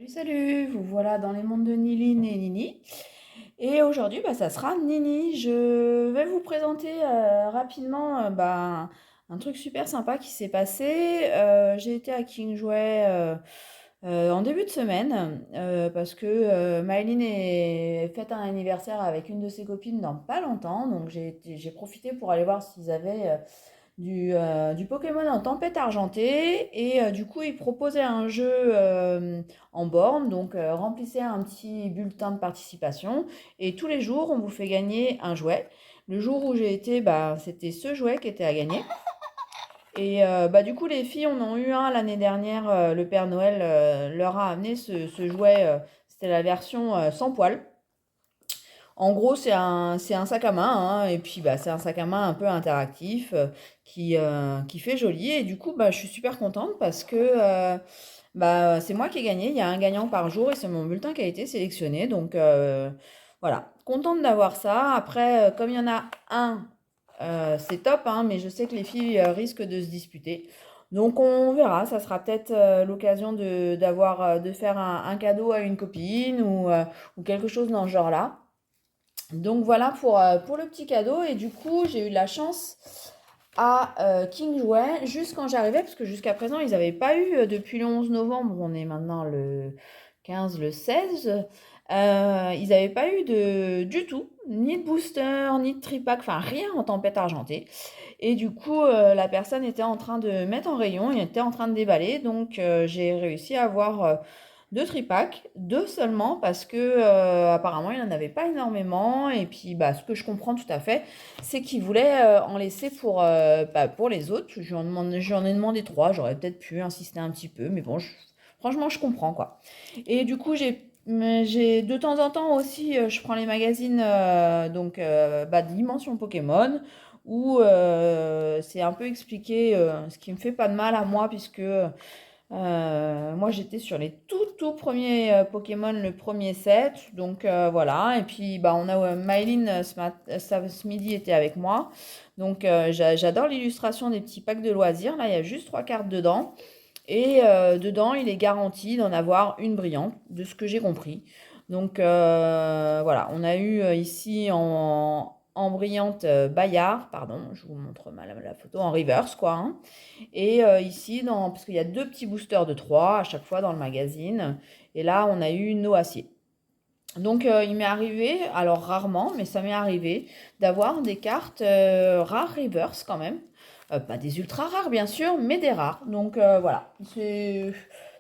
Salut, vous voilà dans les mondes de Niline et Nini. Et aujourd'hui, ça sera Nini. Je vais vous présenter rapidement un truc super sympa qui s'est passé. J'ai été à Kingjouet en début de semaine parce que Maëline fête un anniversaire avec une de ses copines dans pas longtemps. Donc j'ai profité pour aller voir s'ils avaient du Pokémon en tempête argentée et du coup il proposait un jeu en borne, donc remplissez un petit bulletin de participation et tous les jours on vous fait gagner un jouet. Le jour où j'ai été, c'était ce jouet qui était à gagner. Et du coup les filles en ont eu un l'année dernière, le Père Noël leur a amené ce jouet, c'était la version sans poil. En gros, c'est un sac à main, hein, et puis c'est un sac à main un peu interactif qui fait joli. Et du coup, je suis super contente parce que c'est moi qui ai gagné. Il y a un gagnant par jour et c'est mon bulletin qui a été sélectionné. Donc voilà, contente d'avoir ça. Après, comme il y en a un, c'est top, hein, mais je sais que les filles risquent de se disputer. Donc on verra, ça sera peut-être l'occasion de faire un cadeau à une copine ou quelque chose dans ce genre-là. Donc voilà pour le petit cadeau. Et du coup, j'ai eu de la chance à Kingsway juste quand j'arrivais, parce que jusqu'à présent, ils n'avaient pas eu, depuis le 11 novembre, on est maintenant le 15, le 16, ils n'avaient pas eu du tout, ni de booster, ni de tripack, enfin rien en tempête argentée. Et du coup, la personne était en train de mettre en rayon, il était en train de déballer, donc j'ai réussi à avoir deux tripacks, deux seulement, parce que apparemment il n'en avait pas énormément. Et puis ce que je comprends tout à fait, c'est qu'il voulait en laisser pour les autres. J'en ai demandé trois, j'aurais peut-être pu insister un petit peu, mais bon, franchement je comprends quoi. Et du coup j'ai de temps en temps aussi, je prends les magazines Dimension Pokémon, où c'est un peu expliqué, ce qui me fait pas de mal à moi, puisque moi, j'étais sur les tout premiers Pokémon, le premier set. Donc voilà. Et puis, on a Maëline ce midi était avec moi. Donc j'adore l'illustration des petits packs de loisirs. Là, il y a juste trois cartes dedans. Et dedans, il est garanti d'en avoir une brillante, de ce que j'ai compris. Donc voilà, on a eu ici en brillante Bayard, pardon, je vous montre mal la photo, en reverse quoi, hein. Et ici, parce qu'il y a deux petits boosters de 3 à chaque fois dans le magazine. Et là, on a eu Noacier. Donc, il m'est arrivé, alors rarement, mais ça m'est arrivé, d'avoir des cartes rares reverse quand même. Pas des ultra rares, bien sûr, mais des rares. Donc, voilà.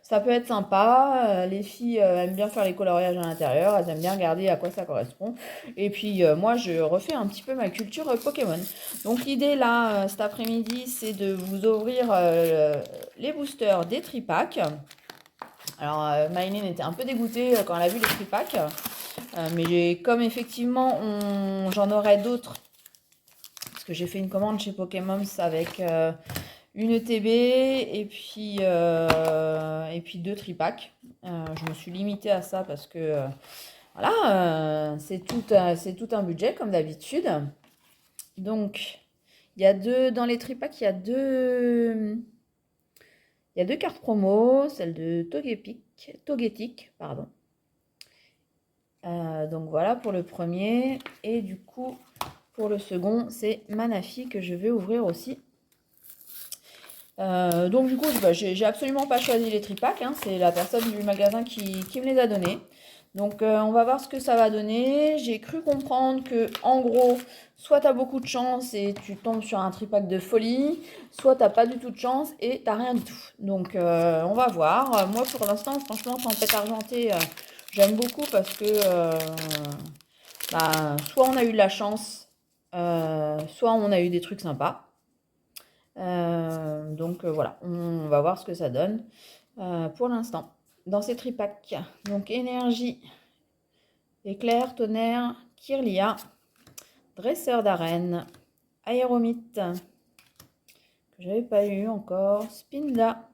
Ça peut être sympa. Les filles aiment bien faire les coloriages à l'intérieur. Elles aiment bien regarder à quoi ça correspond. Et puis, moi, je refais un petit peu ma culture Pokémon. Donc, l'idée, là, cet après-midi, c'est de vous ouvrir les boosters des tripacks. Alors, Maïline était un peu dégoûtée quand elle a vu les tripacks. Mais comme effectivement, j'en aurai d'autres, parce que j'ai fait une commande chez Pokémon avec une ETB et puis deux tripacks. Je me suis limitée à ça parce que voilà, c'est tout un budget comme d'habitude. Donc, il y a dans les tripacks, il y a deux cartes promo, celle de Togetic, pardon. Donc voilà pour le premier. Et du coup, pour le second, c'est Manafi que je vais ouvrir aussi. Donc du coup, j'ai absolument pas choisi les tripacks, hein, c'est la personne du magasin qui me les a donnés. Donc on va voir ce que ça va donner. J'ai cru comprendre que en gros, soit tu as beaucoup de chance et tu tombes sur un tripack de folie, soit t'as pas du tout de chance et t'as rien du tout. Donc on va voir. Moi pour l'instant, franchement, Tempête Argentée, j'aime beaucoup parce que soit on a eu de la chance, soit on a eu des trucs sympas. Donc voilà, on va voir ce que ça donne pour l'instant. Dans ces tripacks, donc énergie, éclair, tonnerre, Kirlia, dresseur d'arène, aéromite, que j'avais pas eu encore, Spinda,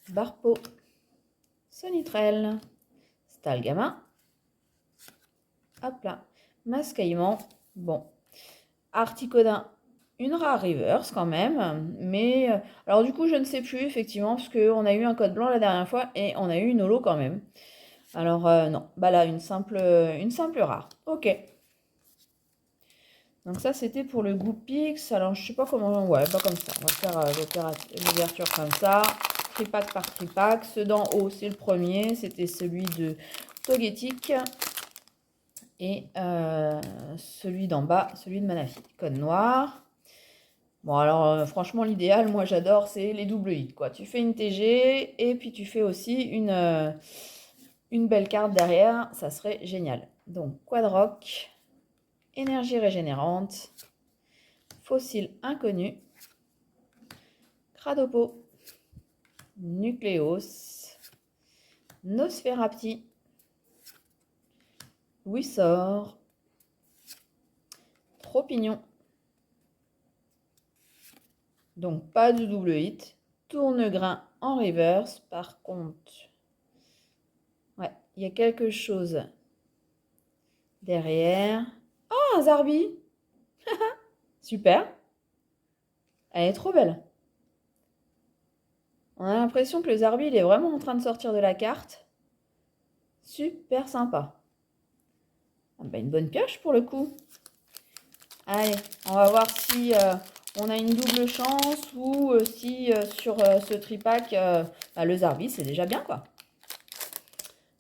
Barpo, Sonitrel, Stalgama, hop là, Mascaillement, bon, Articodin, une rare reverse quand même. Mais alors du coup, je ne sais plus effectivement, parce qu'on a eu un code blanc la dernière fois et on a eu une holo quand même. Alors non, bah là, une simple rare. Ok. Donc ça, c'était pour le Goopix. Alors, je sais pas comment... Ouais, pas comme ça. On va faire l'ouverture comme ça. Tripack par tripack. Ceux d'en haut, c'est le premier. C'était celui de Togetic. Et celui d'en bas, celui de Manaphy. Code noir. Bon, alors, franchement, l'idéal, moi, j'adore, c'est les double hits, quoi. Tu fais une TG et puis tu fais aussi une belle carte derrière. Ça serait génial. Donc, Quadrock, énergie régénérante, fossile inconnu, Cradopo, Nucléos, Nosferapti, Wissor, Tropignon. Donc pas de double hit. Tournegrain en reverse. Par contre, ouais, il y a quelque chose derrière. Oh, un Zarbi. Super. Elle est trop belle. On a l'impression que le Zarbi, il est vraiment en train de sortir de la carte. Super sympa. Ah bah, une bonne pioche pour le coup. Allez, on va voir si on a une double chance ou si sur ce tripack, bah, le Zarbi, c'est déjà bien quoi.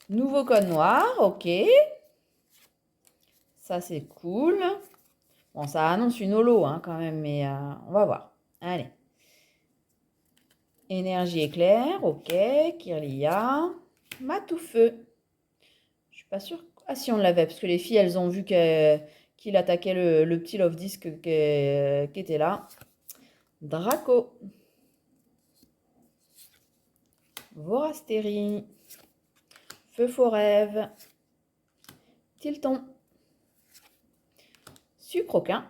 Nouveau code noir, ok. Ça, c'est cool. Bon, ça annonce une holo hein, quand même, mais on va voir. Allez. Énergie éclair, ok. Kirlia. Matoufeu. Je suis pas sûre. Ah si, on l'avait, parce que les filles, elles ont vu qu'il attaquait le petit love disc qui était là. Draco. Vorastérie. Feu Forève. Tilton. Sucroquin.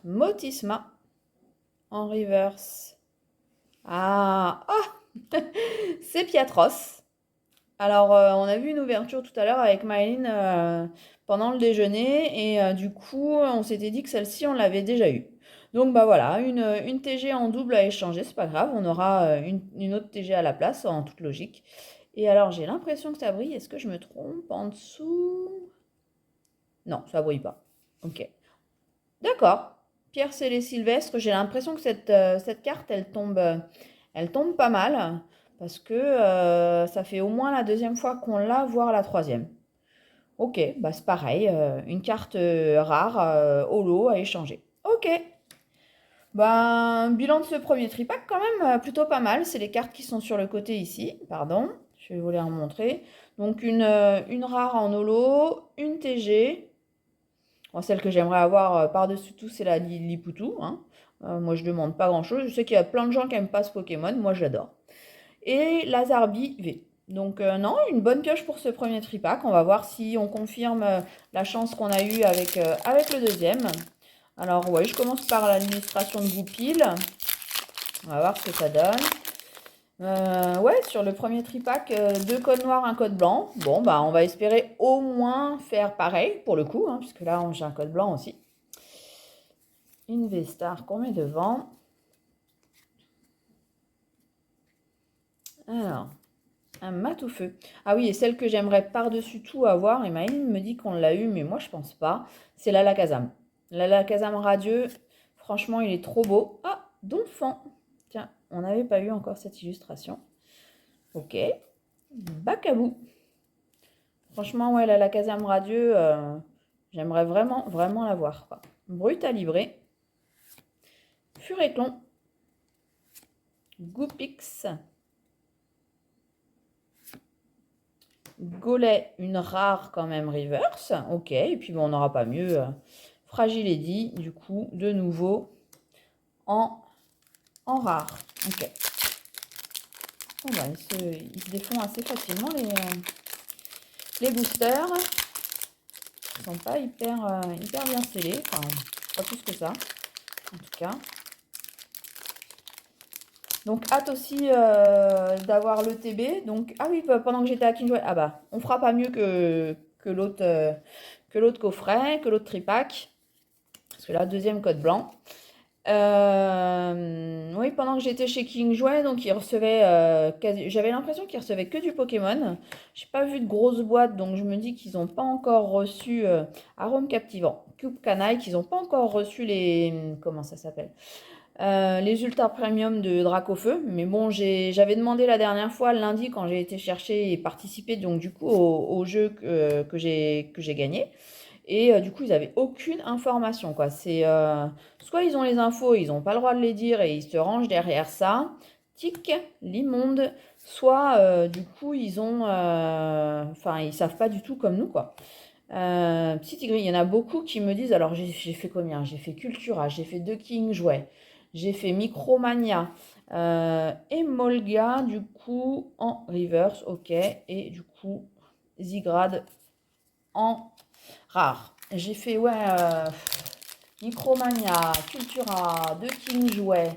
Motisma. En reverse. Ah, c'est Piatros. Alors, on a vu une ouverture tout à l'heure avec Maëline pendant le déjeuner et du coup, on s'était dit que celle-ci, on l'avait déjà eue. Donc, bah voilà, une TG en double à échanger, c'est pas grave, on aura une autre TG à la place, en toute logique. Et alors, j'ai l'impression que ça brille, est-ce que je me trompe en dessous? Non, ça brille pas. Ok. D'accord. Pierre Célé Sylvestre, j'ai l'impression que cette carte, elle tombe pas mal, parce que ça fait au moins la deuxième fois qu'on l'a, voire la troisième. Ok, bah c'est pareil, une carte rare, holo à échanger. Ok, ben bilan de ce premier tripack quand même plutôt pas mal. C'est les cartes qui sont sur le côté ici, pardon, je vais vous les remontrer. Donc une rare en holo, une TG. Bon, celle que j'aimerais avoir par-dessus tout, c'est la Lilipoutou, hein. Moi, je demande pas grand-chose. Je sais qu'il y a plein de gens qui aiment pas ce Pokémon. Moi, j'adore. Et la Zarbi V. Donc, non, une bonne pioche pour ce premier tripack. On va voir si on confirme la chance qu'on a eue avec le deuxième. Alors, ouais, je commence par l'administration de Goupil. On va voir ce que ça donne. Ouais, sur le premier tripack, deux codes noirs, un code blanc. Bon, bah, on va espérer au moins faire pareil pour le coup, hein, puisque là, j'ai un code blanc aussi. Une V-Star qu'on met devant. Alors, un Matoufeu. Ah oui, et celle que j'aimerais par-dessus tout avoir, et Maëline me dit qu'on l'a eu, mais moi, je pense pas, c'est l'Alakazam. L'Alakazam radieux, franchement, il est trop beau. Ah, Donphan. Tiens, on n'avait pas eu encore cette illustration. Ok. Bacabou. Franchement, ouais, la Casam Radieux, j'aimerais vraiment, vraiment la voir, quoi. Brut à livrer. Furéclon. Goupix. Gollet, une rare quand même reverse. Ok, et puis bon, on n'aura pas mieux. Fragile Eddy, du coup, de nouveau en rare. Ok. Bon, bah, ils se défont assez facilement les boosters. Ils sont pas hyper bien scellés. Enfin, pas plus que ça, en tout cas. Donc, hâte aussi d'avoir le TB. Donc, ah oui, pendant que j'étais à Kinjoy, ah bah, on fera pas mieux que l'autre coffret, que l'autre tripack. Parce que là, deuxième code blanc. Oui, pendant que j'étais chez King Jouet, donc ils recevaient, j'avais l'impression qu'ils recevaient que du Pokémon. J'ai pas vu de grosses boîtes, donc je me dis qu'ils n'ont pas encore reçu Arôme Captivant, Cube Canaille, qu'ils n'ont pas encore reçu les, comment ça s'appelle? Les Ultra Premium de Dracofeu. Mais bon, j'avais demandé la dernière fois, lundi, quand j'ai été chercher et participer, donc du coup, au jeu que j'ai gagné. Et du coup, ils n'avaient aucune information, quoi. Soit ils ont les infos, ils n'ont pas le droit de les dire et ils se rangent derrière ça. Tic, l'immonde. Soit du coup, enfin, ils savent pas du tout comme nous, quoi. Petit tigre, il y en a beaucoup qui me disent, alors j'ai fait combien? J'ai fait Cultura, j'ai fait The King Jouet, j'ai fait Micromania, et Molga, du coup, en reverse, ok, et du coup, Zigrad en rare. J'ai fait, ouais, Micromania, Cultura, The King Jouet,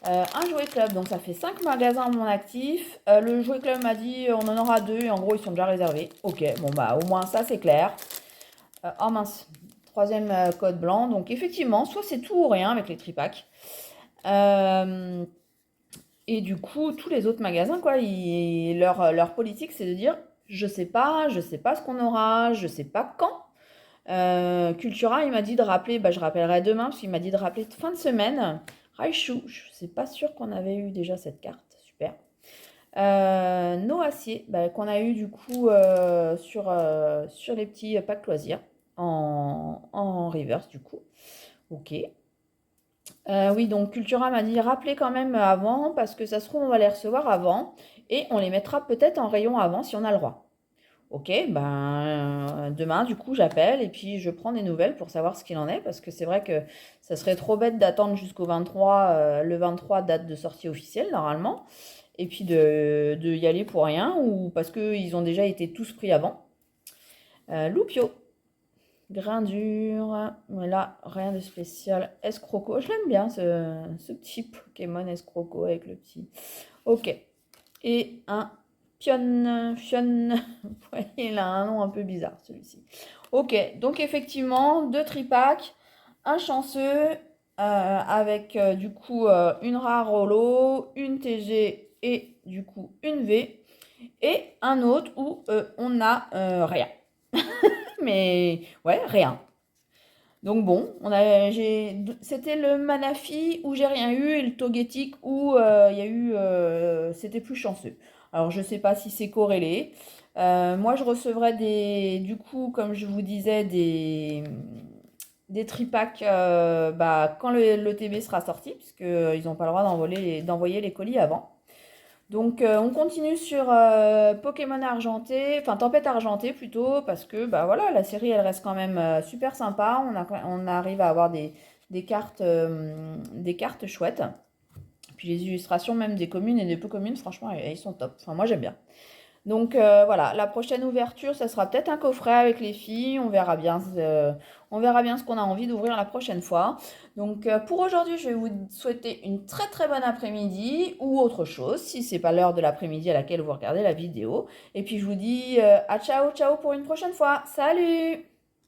un jouet club, donc ça fait 5 magasins à mon actif. Le jouet club m'a dit on en aura 2 et en gros ils sont déjà réservés. Ok, bon bah au moins ça c'est clair. Oh mince, troisième code blanc. Donc effectivement, soit c'est tout ou rien avec les tripacks. Euh, et du coup, tous les autres magasins, quoi, leur politique, c'est de dire, je sais pas ce qu'on aura, je sais pas quand. Cultura, il m'a dit de rappeler, bah, je rappellerai demain, parce qu'il m'a dit de rappeler fin de semaine. Raichu, je sais pas sûr qu'on avait eu déjà cette carte, super. Noacier, bah, qu'on a eu du coup sur les petits packs loisirs en reverse du coup. Ok. Oui, donc Cultura m'a dit rappelez quand même avant parce que ça se trouve on va les recevoir avant et on les mettra peut-être en rayon avant si on a le droit. Ok, ben demain du coup j'appelle et puis je prends des nouvelles pour savoir ce qu'il en est parce que c'est vrai que ça serait trop bête d'attendre jusqu'au 23, le 23 date de sortie officielle normalement et puis de y aller pour rien ou parce qu'ils ont déjà été tous pris avant. Loupio, grain dur, mais là rien de spécial. Escroco, je l'aime bien ce petit Pokémon Escroco avec le petit. Ok, et un Fion. Ouais, il a un nom un peu bizarre celui-ci. Ok, donc effectivement, deux tripacks, un chanceux avec du coup une rare holo, une TG et du coup une V, et un autre où on a rien. Mais ouais, rien. Donc bon, c'était le Manafi où j'ai rien eu et le Togetic où il y a eu, c'était plus chanceux. Alors je sais pas si c'est corrélé. Moi je recevrai du coup, comme je vous disais, des tripacks bah, quand l'ETB sera sorti, puisque ils n'ont pas le droit d'envoyer les colis avant. Donc on continue sur Pokémon argenté, enfin Tempête argentée plutôt, parce que bah voilà, la série elle reste quand même super sympa. On arrive à avoir des cartes chouettes. Puis les illustrations même des communes et des peu communes, franchement, elles sont top. Enfin moi j'aime bien. Donc voilà, la prochaine ouverture, ça sera peut-être un coffret avec les filles. On verra bien ce qu'on a envie d'ouvrir la prochaine fois. Donc pour aujourd'hui, je vais vous souhaiter une très très bonne après-midi ou autre chose, si c'est pas l'heure de l'après-midi à laquelle vous regardez la vidéo. Et puis je vous dis à ciao ciao pour une prochaine fois. Salut!